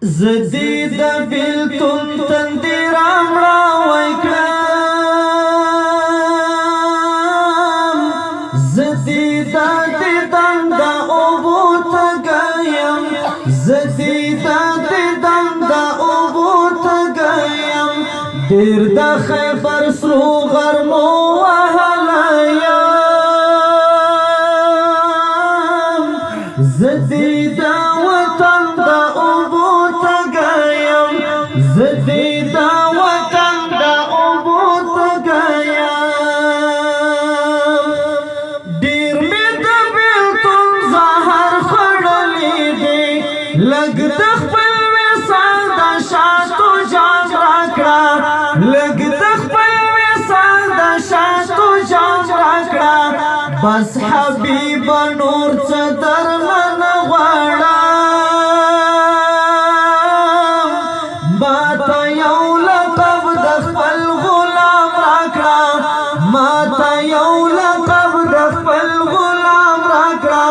زدید بیلتون تندی رامڑا ویکلام زدید دیدن دا اوبو تگیم زدید دیدن دا اوبو تگیم دیر دا خیبر سرو غرمو وحلایم زدید وطن دا اوبو تگیم زدید وطن دا اوبو تگیم دیر می دا بیلتون زهر خڑلی دی لگ دخپل ویسان دا شاتو جام راکڑا لگ دخپل ویسان دا شاتو جام راکڑا بس حبیب نور صدر من غواړم ماته یو لقب د خپل غلام راکړه ماته یو لقب د خپل غلام راکړه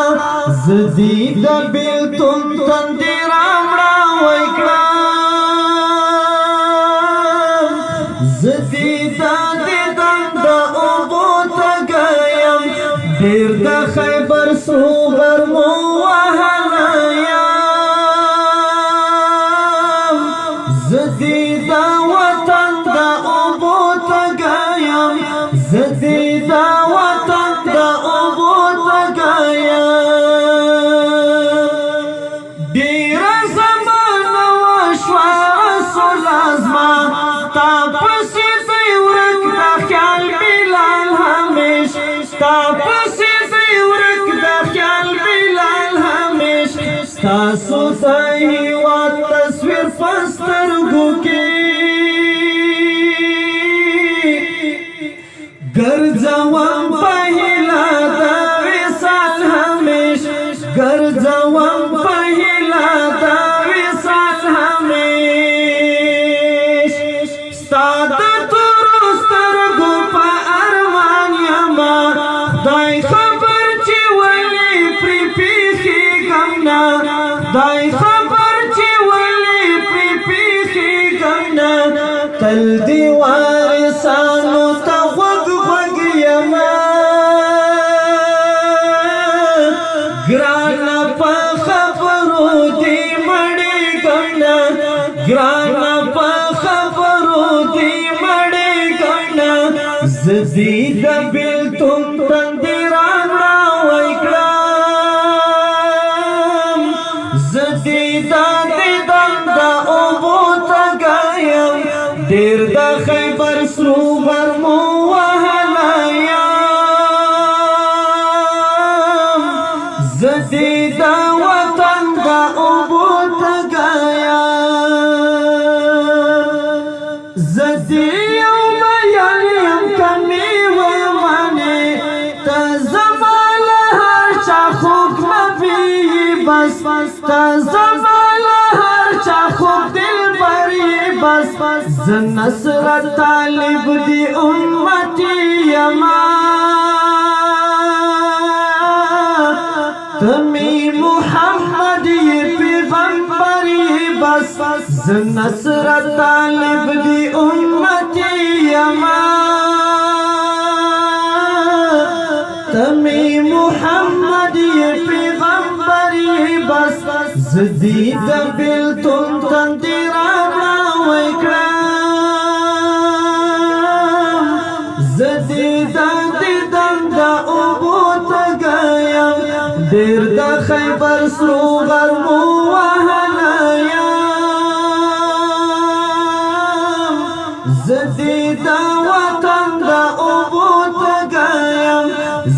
زدی د بیلتون تندی راوړه وای کړم زدی د دیدن د اوبو تګیم ډېر د خیبر سرو غرمو وهلایم زدی دا وطن دا اوبو تگیم زدی دا وطن دا اوبو تگیم دیر زمان وشوا رسول ازما تا پسی دی ورک دا خیال بلال همیش تا پسی دی ورک دا خیال بلال همیش تاسو تایی وات تصویر پسترگو کی گرزوام پہلا دا وصال ہمیش گرزوام پہلا دا وصال ہمیش ستاد ترسترگو پا ارمان یما دائی خبر چی ولی پری پیخی گمنا دائی خبر چی ولی پری پیخی گمنا تل دیوارسانو تا غگ غگ یما گرانا پا خبرو دی مڑی گمنا گرانا پا خبرو دی مڑی گمنا زدید بیلتون تندی راوڑا ویکلام زدید دیدن دا اوبو تگیم دیر دا خیبر سرو غرمو وحلایم زدید وطن دا اوبو تگیم زدی یوم یم کمی ویمانی تزمال هر چا خوک مبی بس تزمال هر چا خوک دل بری بس زنصرت طالب دی امتی یما تمی محمد یہ پیغمبری بس زنصرت طالب دی امتی یما تمی محمد یہ پیغمبری بس زدید بیلتون تندی راوڑا ویکلام زدید دیدن دا اوبو تگیم دیر دا خیبر سرو غرمو وحلایم زدید وطن دا اوبو تگیم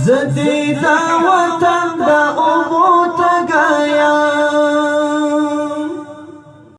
زدید وطن